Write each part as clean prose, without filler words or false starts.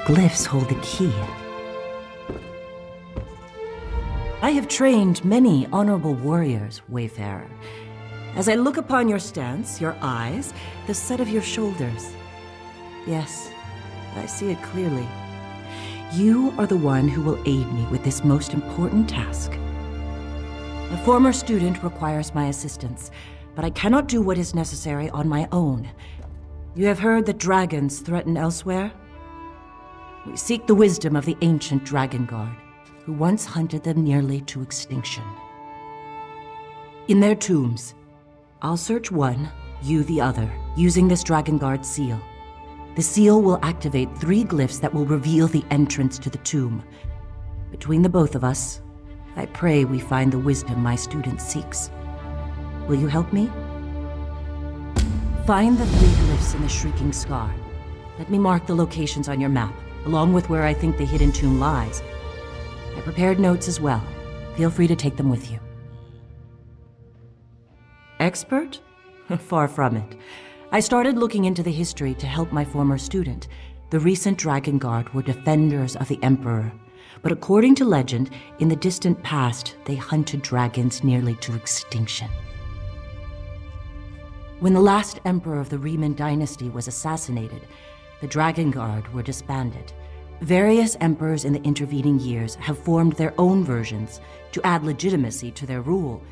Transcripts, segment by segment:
glyphs hold the key. I have trained many honorable warriors, Wayfarer. As I look upon your stance, your eyes, the set of your shoulders. Yes, I see it clearly. You are the one who will aid me with this most important task. A former student requires my assistance, but I cannot do what is necessary on my own. You have heard that dragons threaten elsewhere? We seek the wisdom of the ancient Dragonguard, who once hunted them nearly to extinction. In their tombs, I'll search one, you the other, using this Dragonguard seal. The seal will activate 3 glyphs that will reveal the entrance to the tomb. Between the both of us, I pray we find the wisdom my student seeks. Will you help me? Find the 3 glyphs in the Shrieking Scar. Let me mark the locations on your map, along with where I think the hidden tomb lies. I prepared notes as well. Feel free to take them with you. Expert? Far from it. I started looking into the history to help my former student. The recent Dragonguard were defenders of the Emperor, but according to legend, in the distant past, they hunted dragons nearly to extinction. When the last emperor of the Riemann dynasty was assassinated, the Dragonguard were disbanded. Various emperors in the intervening years have formed their own versions to add legitimacy to their rule,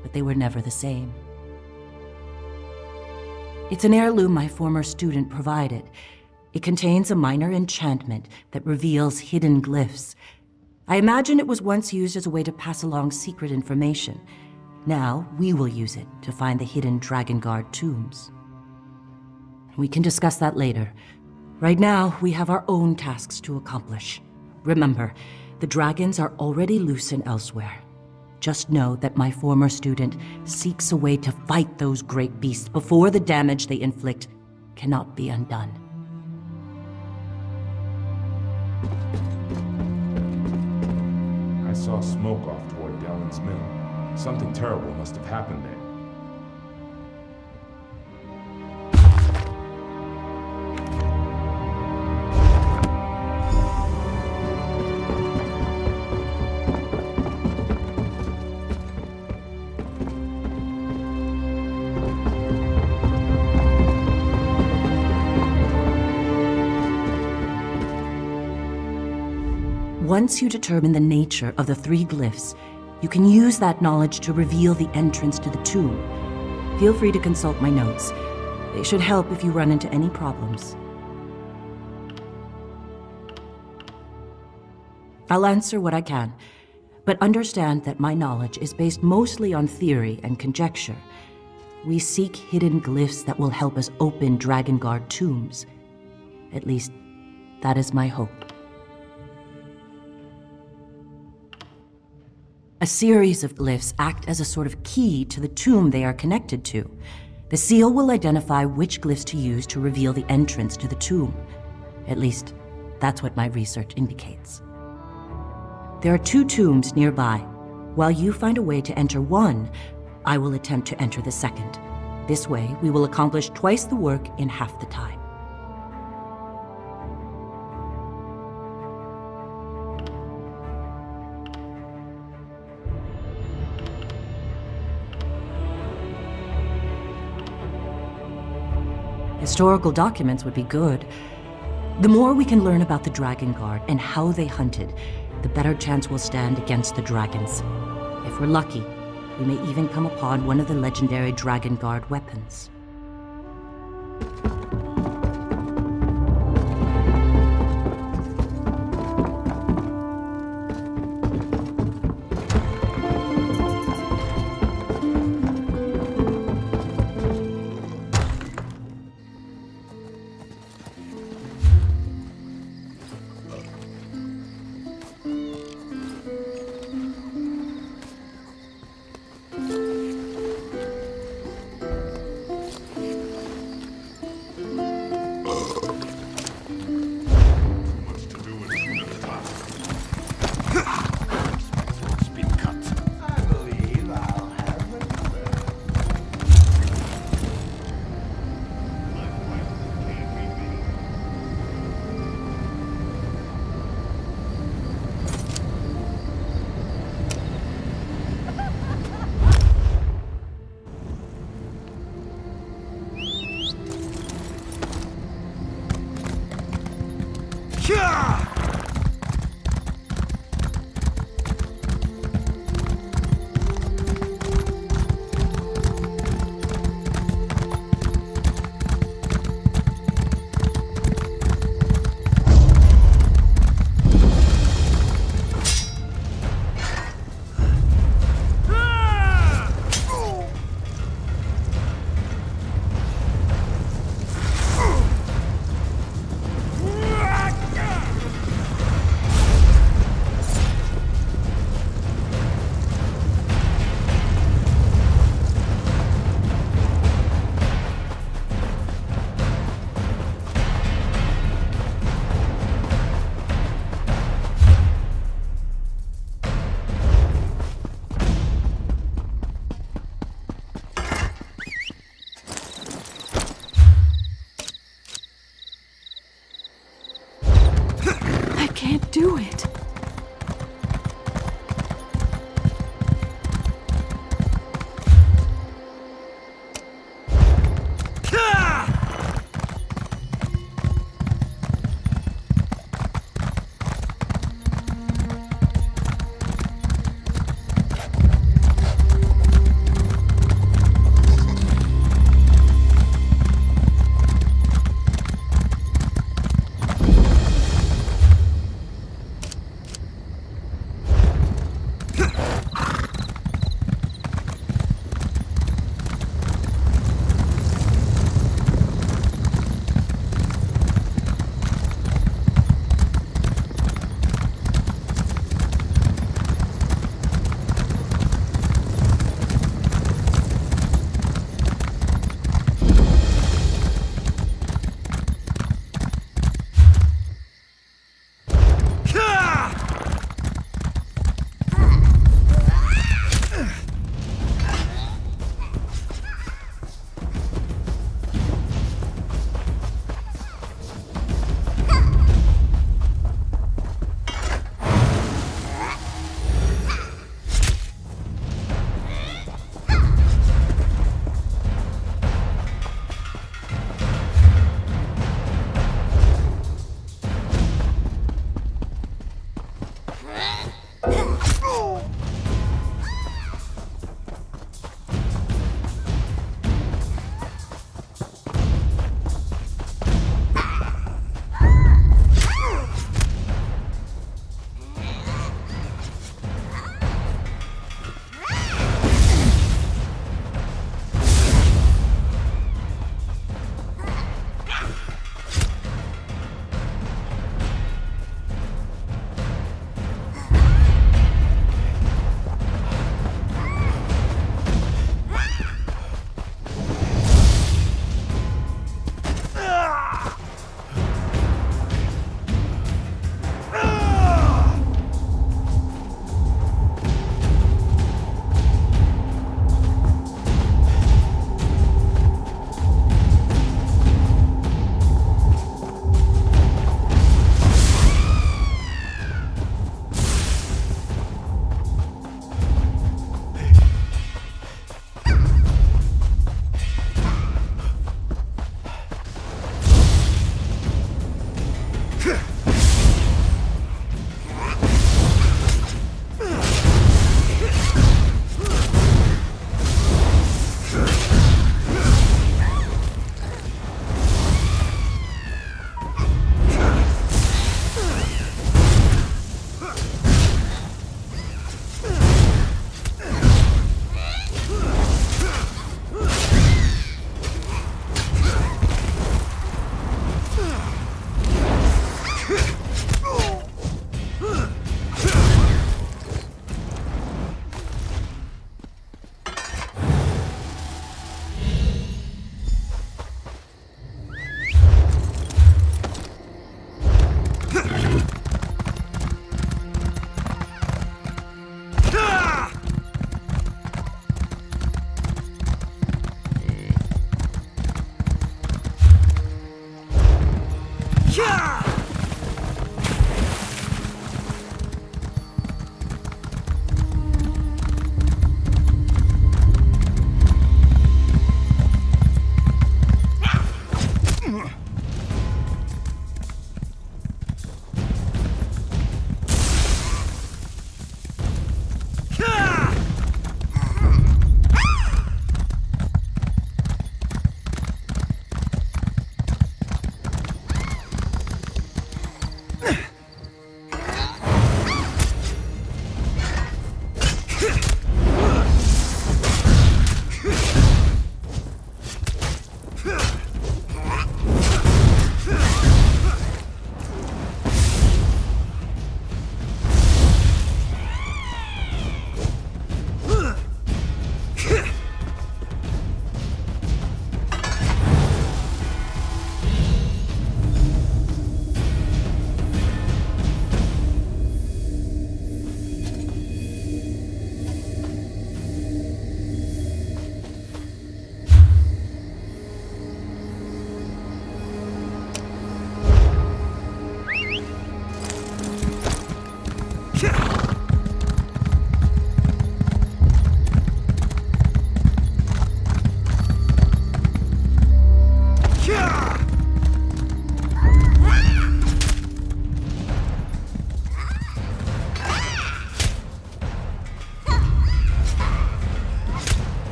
but they were never the same. It's an heirloom my former student provided. It contains a minor enchantment that reveals hidden glyphs. I imagine it was once used as a way to pass along secret information. Now, we will use it to find the hidden Dragonguard tombs. We can discuss that later. Right now, we have our own tasks to accomplish. Remember, the dragons are already loose and elsewhere. Just know that my former student seeks a way to fight those great beasts before the damage they inflict cannot be undone. I saw smoke off toward Dellen's Mill. Something terrible must have happened there. Once you determine the nature of the 3 glyphs, you can use that knowledge to reveal the entrance to the tomb. Feel free to consult my notes. They should help if you run into any problems. I'll answer what I can, but understand that my knowledge is based mostly on theory and conjecture. We seek hidden glyphs that will help us open Dragonguard tombs. At least, that is my hope. A series of glyphs act as a sort of key to the tomb they are connected to. The seal will identify which glyphs to use to reveal the entrance to the tomb. At least, that's what my research indicates. There are 2 tombs nearby. While you find a way to enter one, I will attempt to enter the second. This way, we will accomplish twice the work in half the time. Historical documents would be good. The more we can learn about the Dragonguard and how they hunted, the better chance we'll stand against the dragons. If we're lucky, we may even come upon one of the legendary Dragonguard weapons. do it.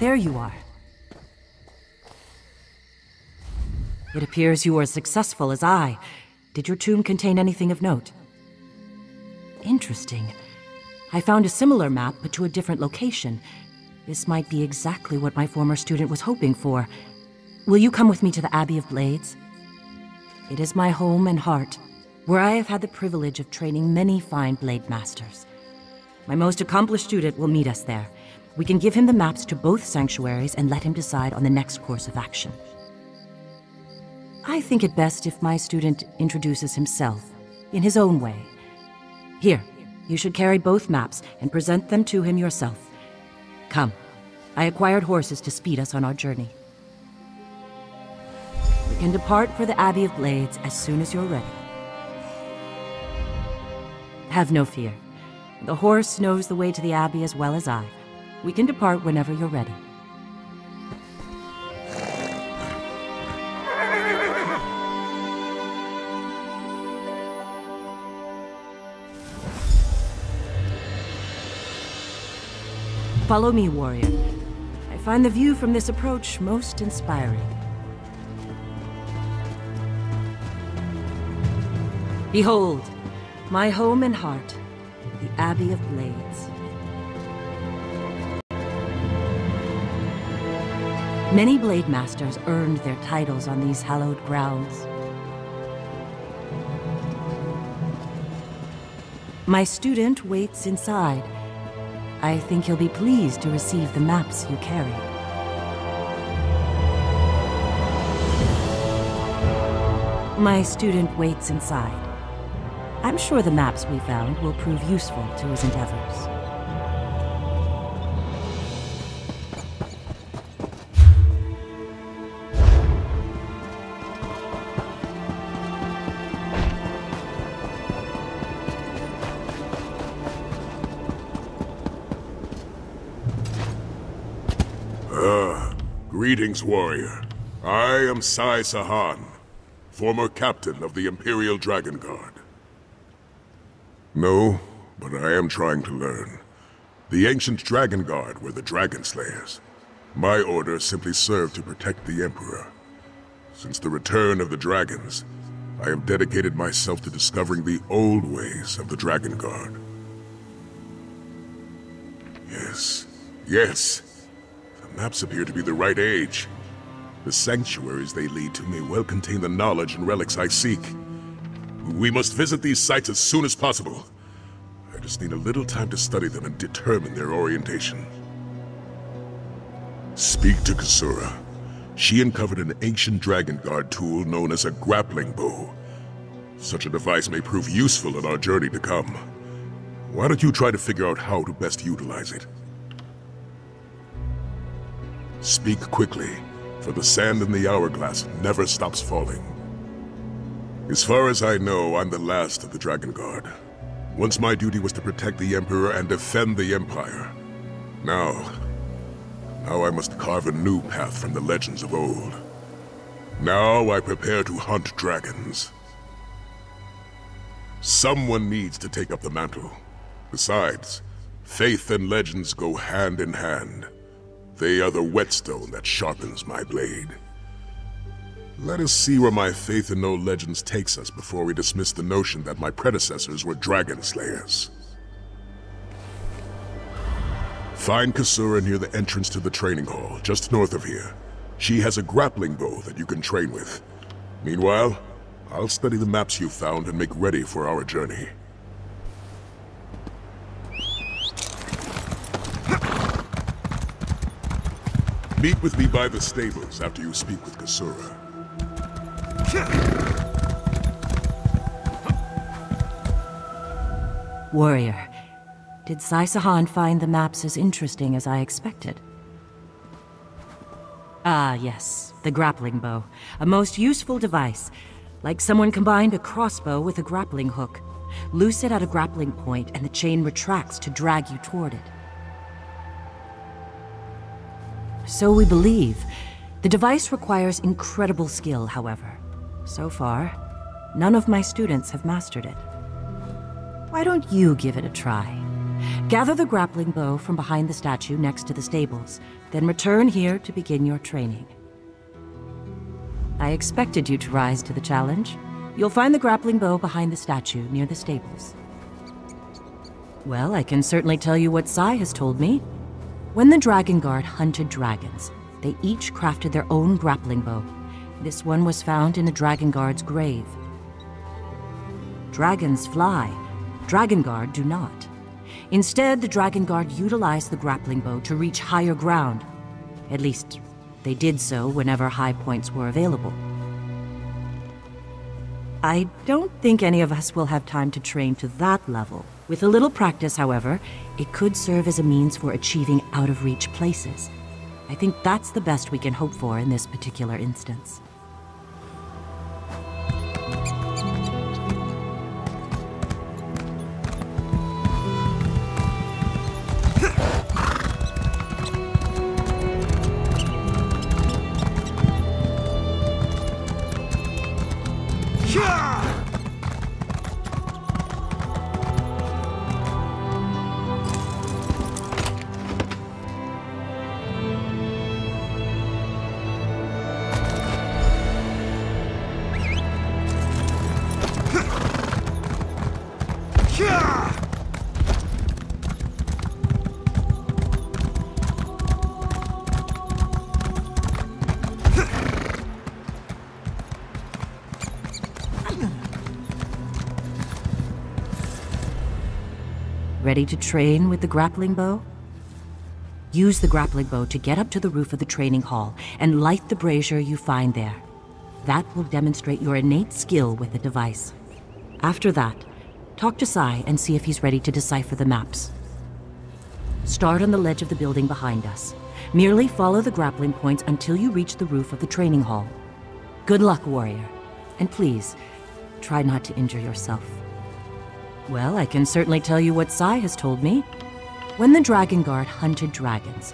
there you are. It appears you were as successful as I. Did your tomb contain anything of note? Interesting. I found a similar map, but to a different location. This might be exactly what my former student was hoping for. Will you come with me to the Abbey of Blades? It is my home and heart, where I have had the privilege of training many fine blade masters. My most accomplished student will meet us there. We can give him the maps to both sanctuaries and let him decide on the next course of action. I think it best if my student introduces himself, in his own way. Here, you should carry both maps and present them to him yourself. Come, I acquired horses to speed us on our journey. We can depart for the Abbey of Blades as soon as you're ready. Have no fear. The horse knows the way to the Abbey as well as I. We can depart whenever you're ready. Follow me, warrior. I find the view from this approach most inspiring. Behold, my home and heart, the Abbey of Blades. Many blade masters earned their titles on these hallowed grounds. My student waits inside. I think he'll be pleased to receive the maps you carry. My student waits inside. I'm sure the maps we found will prove useful to his endeavors. Greetings, warrior. I am Sai Sahan, former captain of the Imperial Dragonguard. No, but I am trying to learn. The ancient Dragonguard were the Dragon Slayers. My order simply served to protect the Emperor. Since the return of the dragons, I have dedicated myself to discovering the old ways of the Dragonguard. Yes. The maps appear to be the right age. The sanctuaries they lead to may well contain the knowledge and relics I seek. We must visit these sites as soon as possible. I just need a little time to study them and determine their orientation. Speak to Kasura. She uncovered an ancient Dragonguard tool known as a grappling bow. Such a device may prove useful in our journey to come. Why don't you try to figure out how to best utilize it? Speak quickly, for the sand in the hourglass never stops falling. As far as I know, I'm the last of the Dragonguard. Once my duty was to protect the Emperor and defend the Empire. Now I must carve a new path from the legends of old. Now I prepare to hunt dragons. Someone needs to take up the mantle. Besides, faith and legends go hand in hand. They are the whetstone that sharpens my blade. Let us see where my faith in no legends takes us before we dismiss the notion that my predecessors were dragon slayers. Find Kasura near the entrance to the training hall, just north of here. She has a grappling bow that you can train with. Meanwhile, I'll study the maps you found and make ready for our journey. Meet with me by the stables after you speak with Kasura. Warrior, did Sai Sahan find the maps as interesting as I expected? Ah, yes, the grappling bow. A most useful device. Like someone combined a crossbow with a grappling hook. Loose it at a grappling point and the chain retracts to drag you toward it. So we believe. The device requires incredible skill, however. So far, none of my students have mastered it. Why don't you give it a try? Gather the grappling bow from behind the statue next to the stables, Then return here to begin your training. I expected you to rise to the challenge. You'll find the grappling bow behind the statue near the stables. Well, I can certainly tell you what Sai has told me. When the Dragonguard hunted dragons, they each crafted their own grappling bow. This one was found in a Dragonguard's grave. Dragons fly. Dragonguard do not. Instead, the Dragonguard utilized the grappling bow to reach higher ground. At least, they did so whenever high points were available. I don't think any of us will have time to train to that level. With a little practice, however, it could serve as a means for achieving out-of-reach places. I think that's the best we can hope for in this particular instance. Ready to train with the grappling bow? Use the grappling bow to get up to the roof of the training hall and light the brazier you find there. That will demonstrate your innate skill with the device. After that, talk to Sai and see if he's ready to decipher the maps. Start on the ledge of the building behind us. Merely follow the grappling points until you reach the roof of the training hall. Good luck, warrior. And please, try not to injure yourself. Well, I can certainly tell you what Sai has told me. When the Dragonguard hunted dragons,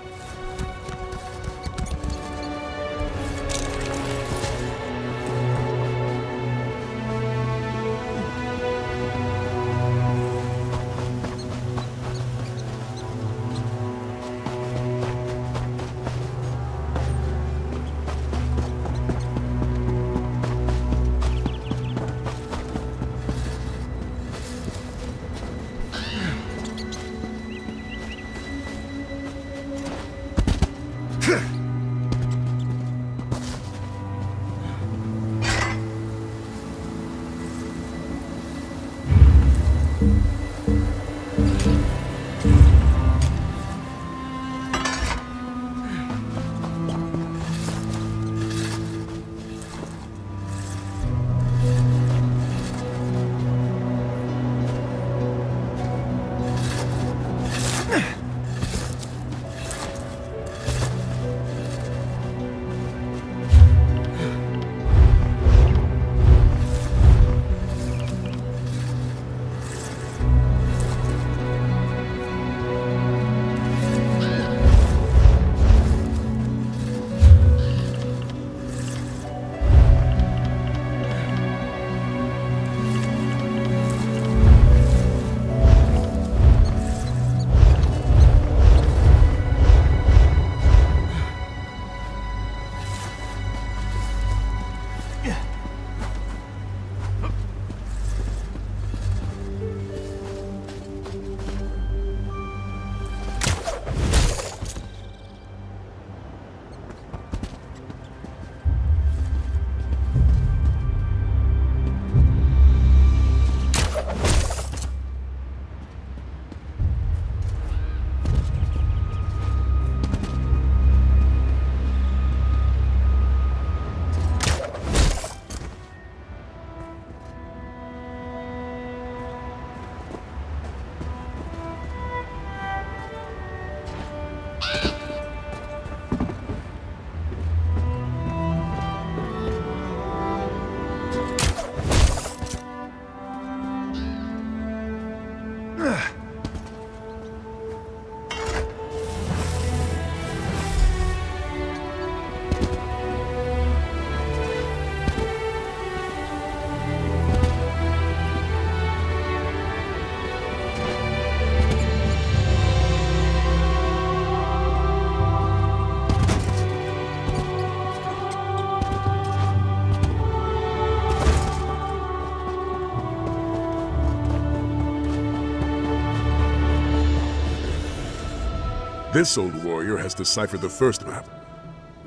This old warrior has deciphered the first map.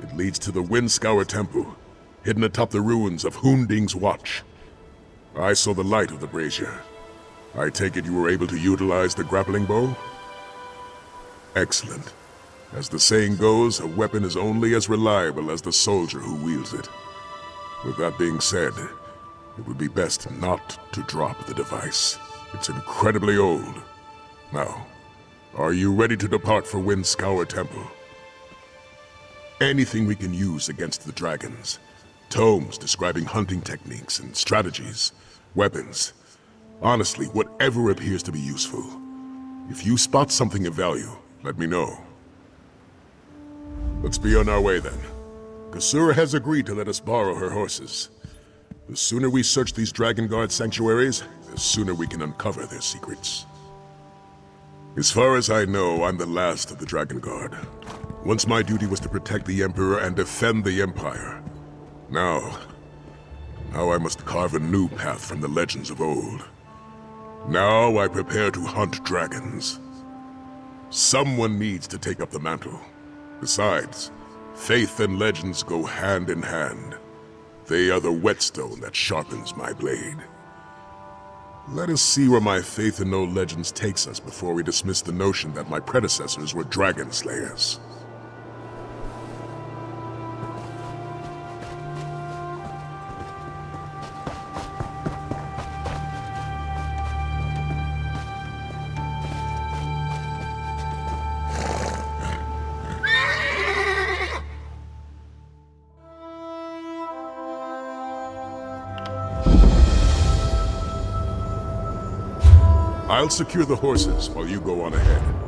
It leads to the Windscour Temple, hidden atop the ruins of Hunding's Watch. I saw the light of the brazier. I take it you were able to utilize the grappling bow? Excellent. As the saying goes, a weapon is only as reliable as the soldier who wields it. With that being said, it would be best not to drop the device. It's incredibly old. Now, are you ready to depart for Windscour Temple? Anything we can use against the dragons. Tomes describing hunting techniques and strategies, weapons. Honestly, whatever appears to be useful. If you spot something of value, let me know. Let's be on our way then. Kasura has agreed to let us borrow her horses. The sooner we search these Dragonguard sanctuaries, the sooner we can uncover their secrets. As far as I know, I'm the last of the Dragonguard. Once my duty was to protect the Emperor and defend the Empire. Now I must carve a new path from the legends of old. Now I prepare to hunt dragons. Someone needs to take up the mantle. Besides, faith and legends go hand in hand. They are the whetstone that sharpens my blade. Let us see where my faith in no legends takes us before we dismiss the notion that my predecessors were dragon slayers. I'll secure the horses while you go on ahead.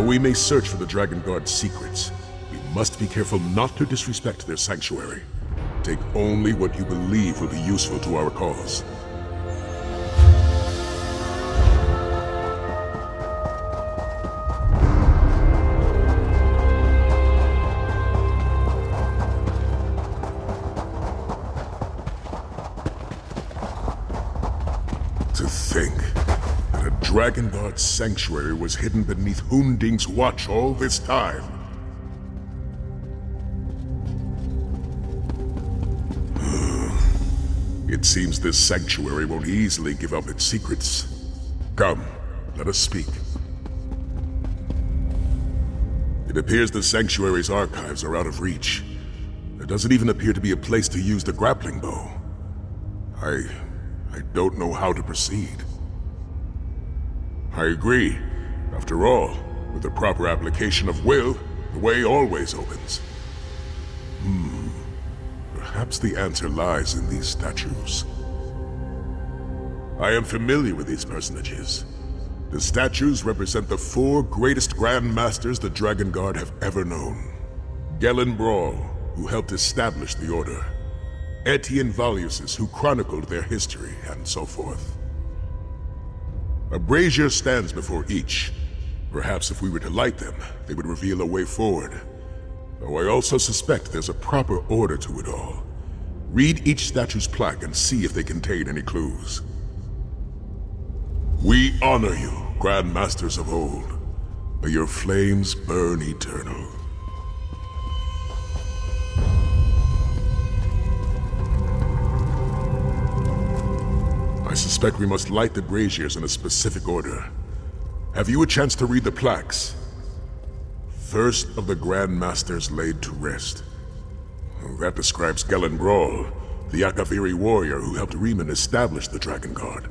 we may search for the Dragonguard's secrets, we must be careful not to disrespect their sanctuary. Take only what you believe will be useful to our cause. To think that a Dragonguard sanctuary was hidden beneath Hunding's watch all this time. It seems this sanctuary won't easily give up its secrets. Come, let us speak. It appears the sanctuary's archives are out of reach. There doesn't even appear to be a place to use the grappling bow. I don't know how to proceed. I agree. After all, with the proper application of will, the way always opens. Perhaps the answer lies in these statues. I am familiar with these personages. The statues represent the 4 greatest Grand Masters the Dragonguard have ever known. Galen Brawl, who helped establish the Order. Etienne Valusis, who chronicled their history, and so forth. A brazier stands before each. Perhaps if we were to light them, they would reveal a way forward. Though I also suspect there's a proper order to it all. Read each statue's plaque and see if they contain any clues. We honor you, Grand Masters of old. May your flames burn eternal. I suspect we must light the braziers in a specific order. Have you a chance to read the plaques? First of the Grand Masters laid to rest. That describes Galen Brawl, the Akaviri warrior who helped Riemann establish the Dragonguard.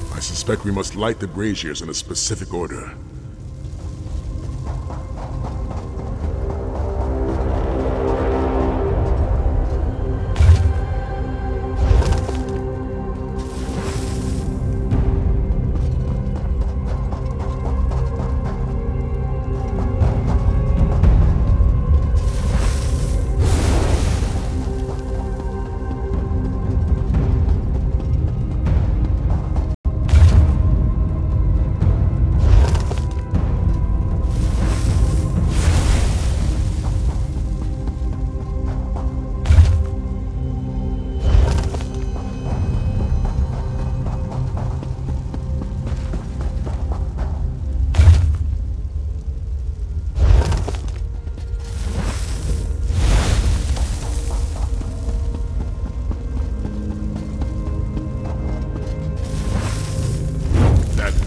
I suspect we must light the braziers in a specific order.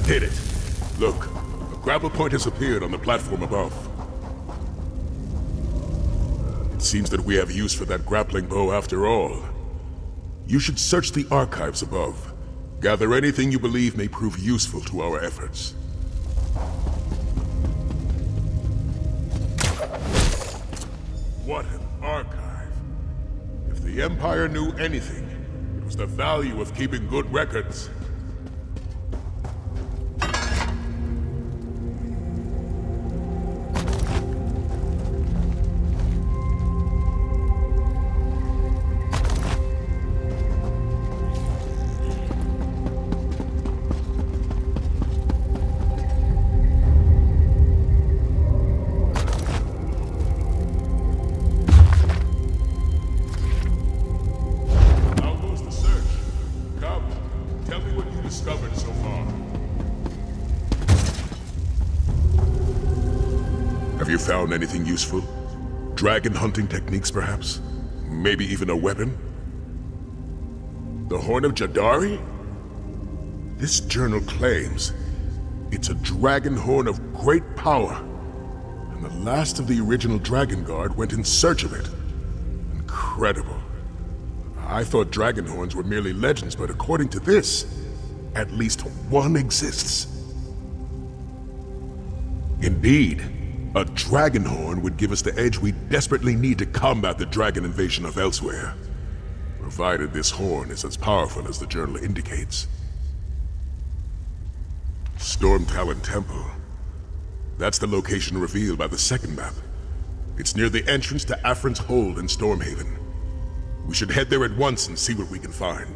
Did it. Look, a grapple point has appeared on the platform above. It seems that we have use for that grappling bow after all. You should search the archives above. Gather anything you believe may prove useful to our efforts. What an archive. If the Empire knew anything, it was the value of keeping good records. Discovered so far. Have you found anything useful? Dragon hunting techniques, perhaps? Maybe even a weapon? The Horn of Jadari? This journal claims it's a dragon horn of great power, and the last of the original Dragonguard went in search of it. Incredible. I thought dragon horns were merely legends, but according to this, at least one exists. Indeed, a dragon horn would give us the edge we desperately need to combat the dragon invasion of elsewhere, provided this horn is as powerful as the journal indicates. Storm Talon Temple. That's the location revealed by the second map. It's near the entrance to Afrin's Hold in Stormhaven. We should head there at once and see what we can find.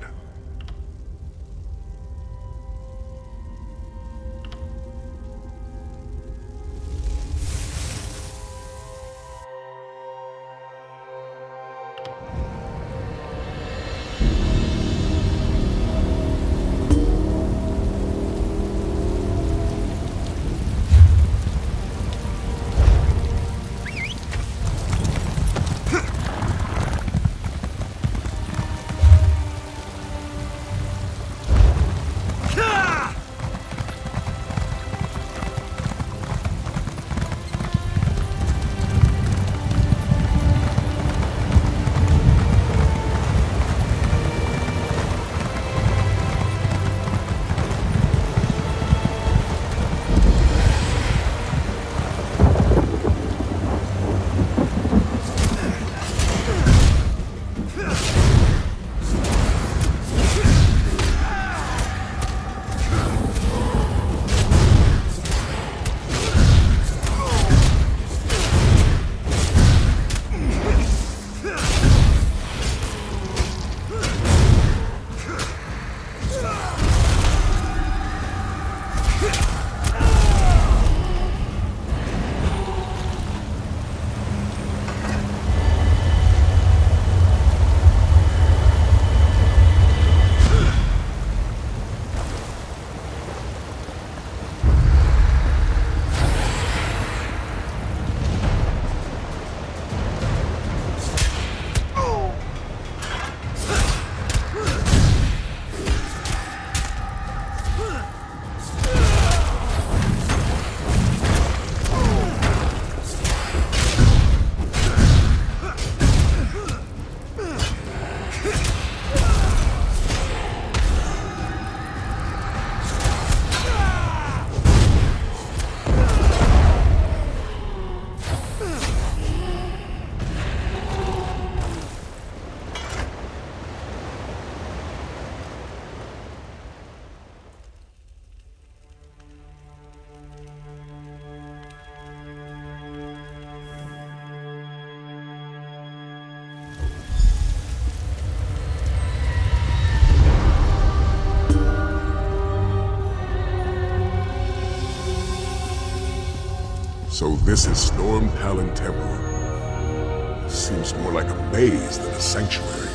So this is Storm Talon Temple. Seems more like a maze than a sanctuary.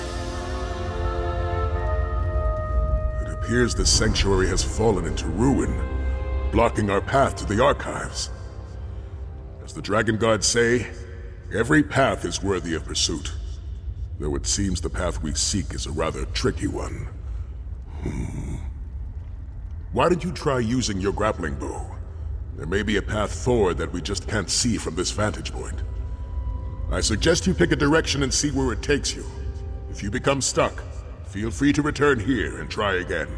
It appears the sanctuary has fallen into ruin, blocking our path to the archives. As the Dragonguard say, every path is worthy of pursuit, though it seems the path we seek is a rather tricky one. Why did you try using your grappling bow? There may be a path forward that we just can't see from this vantage point. I suggest you pick a direction and see where it takes you. If you become stuck, feel free to return here and try again.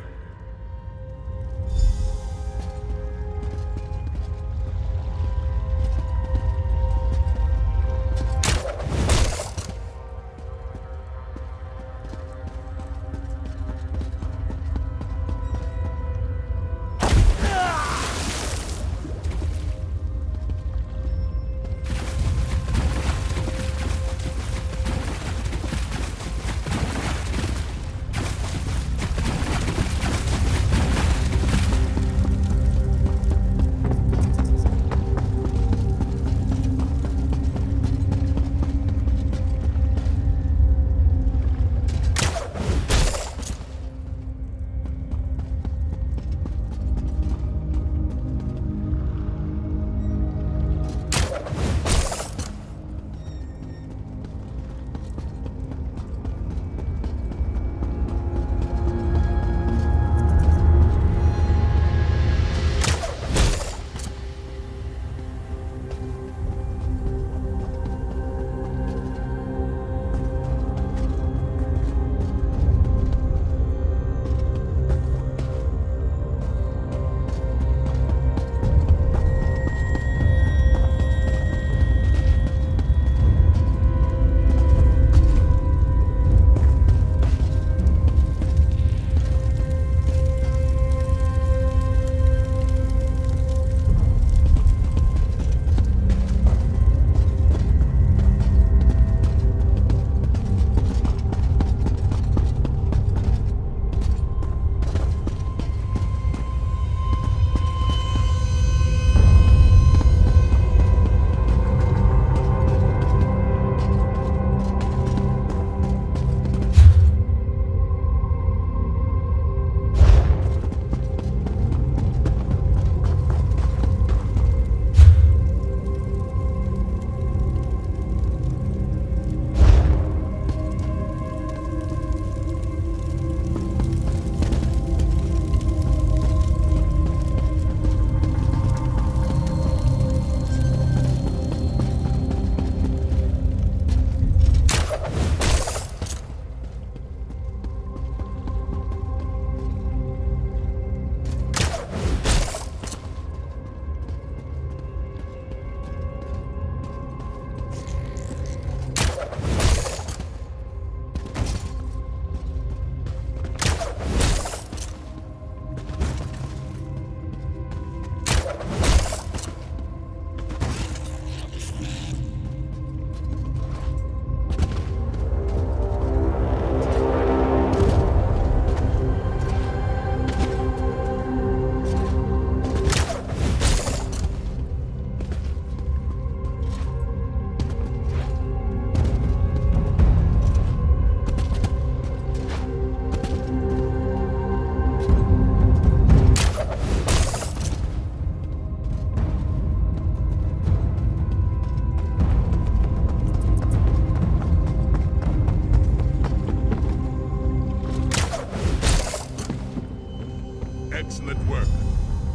Excellent work.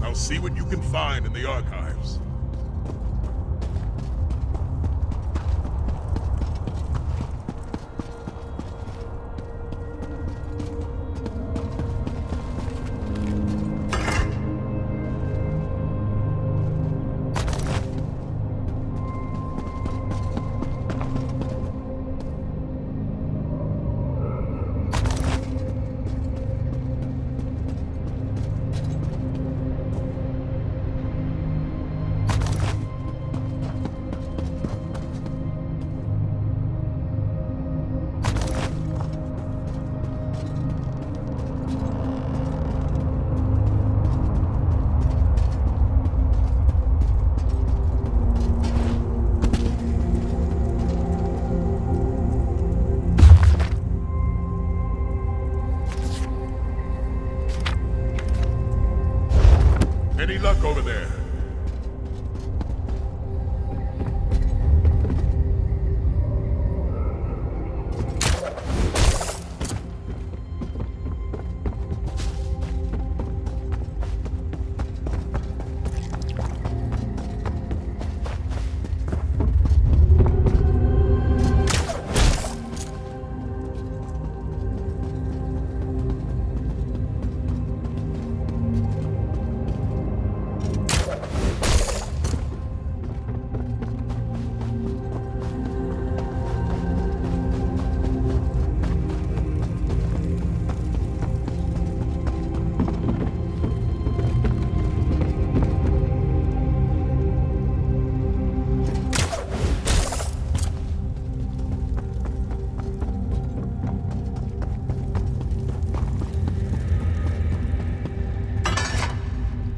Now see what you can find in the archives. Any luck over there?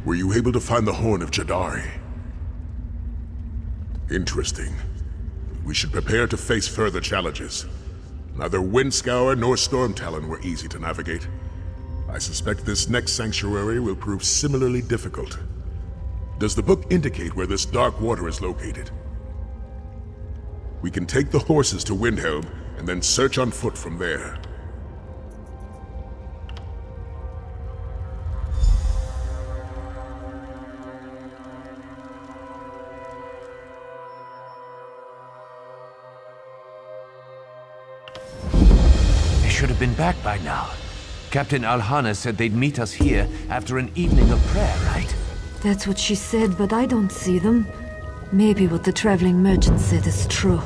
Were you able to find the Horn of Jadari? Interesting. We should prepare to face further challenges. Neither Windscour nor Stormtalon were easy to navigate. I suspect this next sanctuary will prove similarly difficult. Does the book indicate where this dark water is located? We can take the horses to Windhelm and then search on foot from there. Should have been back by now. Captain Alhana said they'd meet us here after an evening of prayer, right? That's what she said, but I don't see them. Maybe what the traveling merchant said is true.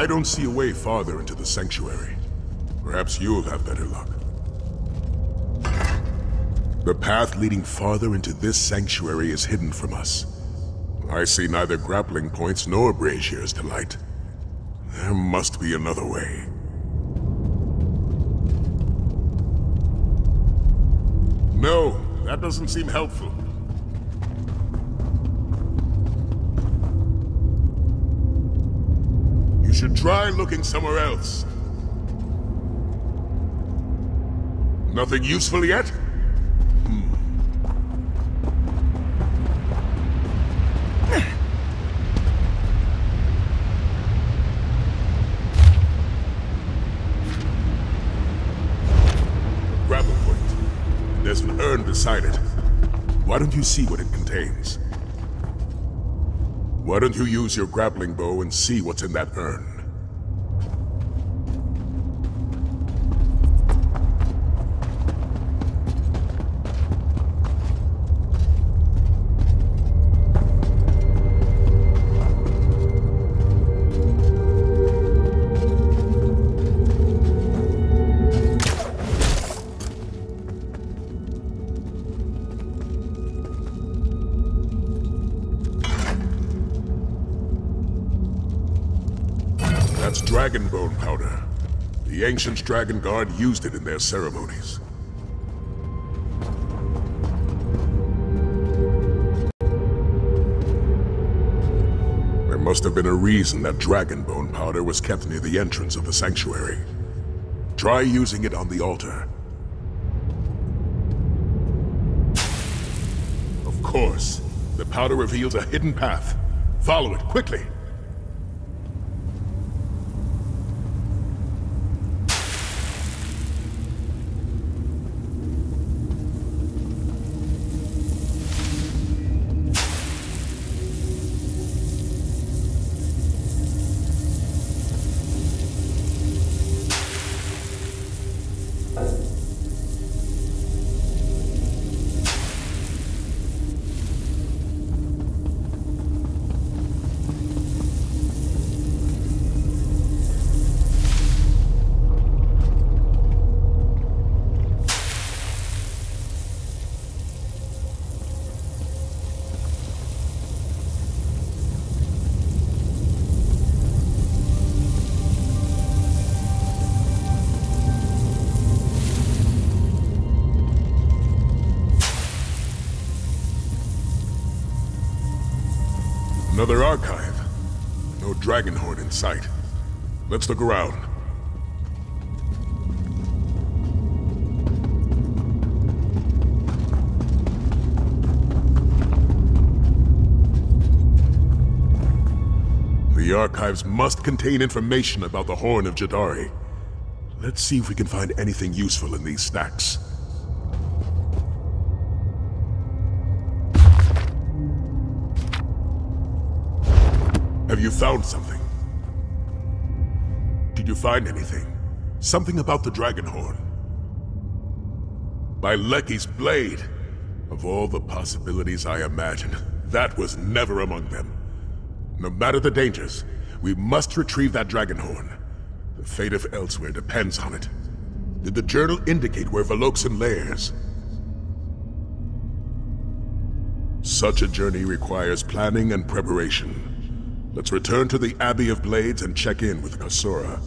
don't see a way farther into the sanctuary. Perhaps you'll have better luck. The path leading farther into this sanctuary is hidden from us. I see neither grappling points nor braziers to light. There must be another way. No, that doesn't seem helpful. You should try looking somewhere else. Nothing useful yet? Grapple point. There's an urn beside it. Why don't you see what it contains? Why don't you use your grappling bow and see what's in that urn? That's dragon bone powder. The ancient Dragonguard used it in their ceremonies. There must have been a reason that dragon bone powder was kept near the entrance of the sanctuary. Try using it on the altar. Of course, the powder reveals a hidden path. Follow it quickly. Another archive. No dragon horn in sight. Let's look around. The archives must contain information about the Horn of Jadari. Let's see if we can find anything useful in these stacks. Have you found something? Did you find anything? Something about the dragon horn? By Lecky's blade! Of all the possibilities I imagined, that was never among them. No matter the dangers, we must retrieve that dragon horn. The fate of Elsewhere depends on it. Did the journal indicate where Veloxin lairs? Such a journey requires planning and preparation. Let's return to the Abbey of Blades and check in with Kasora.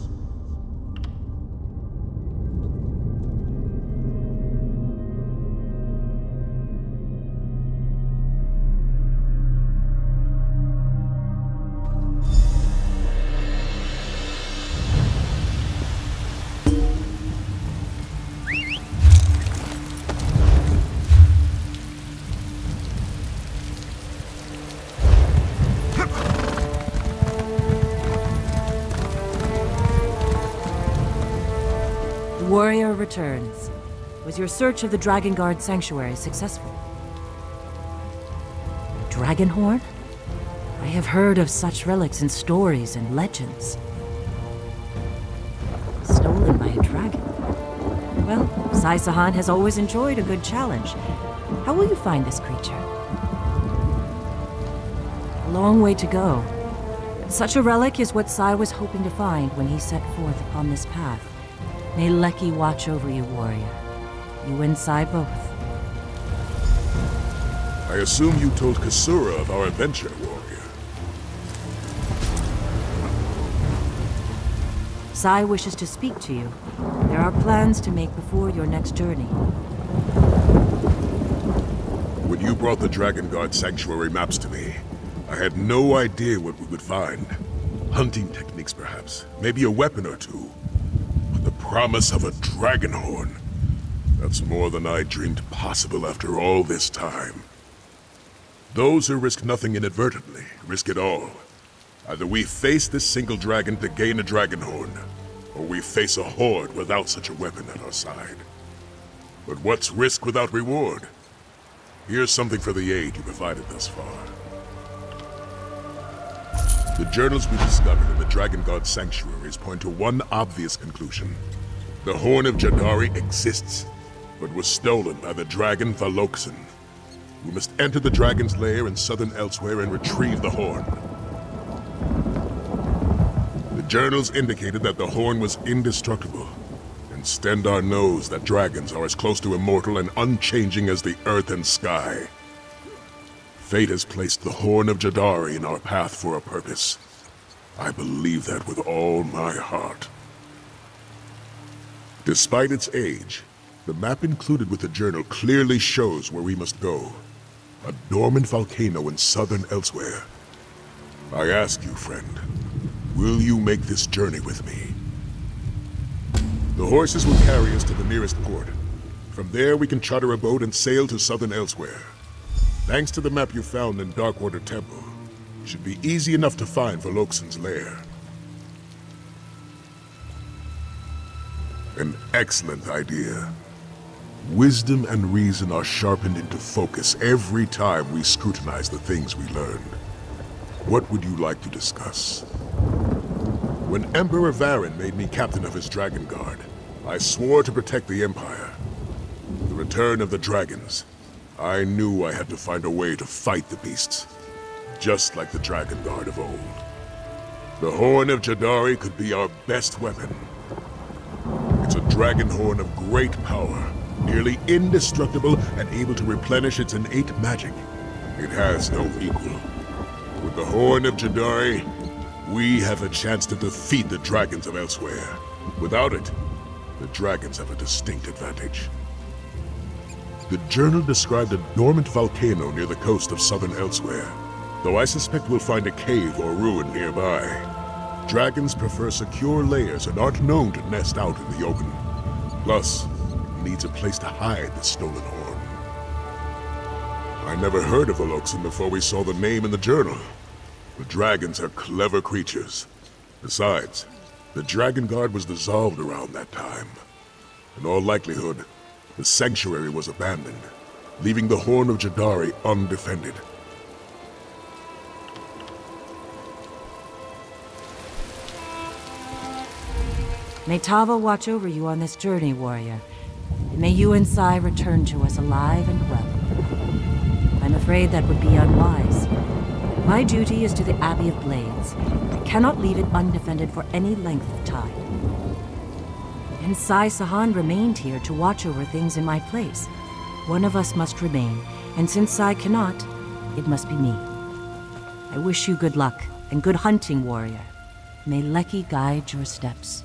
Warrior returns. Was your search of the Dragonguard sanctuary successful? Dragon horn? I have heard of such relics in stories and legends. Stolen by a dragon. Well, Sai-Sahan has always enjoyed a good challenge. How will you find this creature? A long way to go. Such a relic is what Sai was hoping to find when he set forth upon this path. May Leki watch over you, warrior. You and Sai both. I assume you told Kasura of our adventure, warrior. Sai wishes to speak to you. There are plans to make before your next journey. When you brought the Dragonguard sanctuary maps to me, I had no idea what we would find. Hunting techniques, perhaps. Maybe a weapon or two. But the promise of a dragon horn. That's more than I dreamed possible after all this time. Those who risk nothing inadvertently, risk it all. Either we face this single dragon to gain a dragon horn, or we face a horde without such a weapon at our side. But what's risk without reward? Here's something for the aid you provided thus far. The journals we discovered in the Dragonguard sanctuaries point to one obvious conclusion. The Horn of Jadari exists, but was stolen by the dragon Valokson. We must enter the dragon's lair in southern Elsewhere and retrieve the horn. The journals indicated that the horn was indestructible, and Stendarr knows that dragons are as close to immortal and unchanging as the earth and sky. Fate has placed the Horn of Jadari in our path for a purpose. I believe that with all my heart. Despite its age, the map included with the journal clearly shows where we must go. A dormant volcano in southern Elsewhere. I ask you, friend, will you make this journey with me? The horses will carry us to the nearest port. From there, we can charter a boat and sail to southern Elsewhere. Thanks to the map you found in Darkwater Temple, it should be easy enough to find Valokson's lair. An excellent idea. Wisdom and reason are sharpened into focus every time we scrutinize the things we learned. What would you like to discuss? When Emperor Varen made me captain of his Dragonguard, I swore to protect the Empire. The return of the dragons. I knew I had to find a way to fight the beasts, just like the Dragonguard of old. The Horn of Jadari could be our best weapon. It's a dragon horn of great power, nearly indestructible and able to replenish its innate magic. It has no equal. With the Horn of Jadari, we have a chance to defeat the dragons of Elsewhere. Without it, the dragons have a distinct advantage. The journal described a dormant volcano near the coast of southern Elsewhere, though I suspect we'll find a cave or ruin nearby. Dragons prefer secure lairs and aren't known to nest out in the open. Plus, it needs a place to hide the stolen horn. I never heard of Valokson before we saw the name in the journal. The dragons are clever creatures. Besides, the Dragonguard was dissolved around that time. In all likelihood, the sanctuary was abandoned, leaving the Horn of Jadari undefended. May Tava watch over you on this journey, warrior. May you and Sai return to us alive and well. I'm afraid that would be unwise. My duty is to the Abbey of Blades. I cannot leave it undefended for any length of time. And Sai Sahan remained here to watch over things in my place. One of us must remain, and since Sai cannot, it must be me. I wish you good luck, and good hunting, warrior. May Leki guide your steps.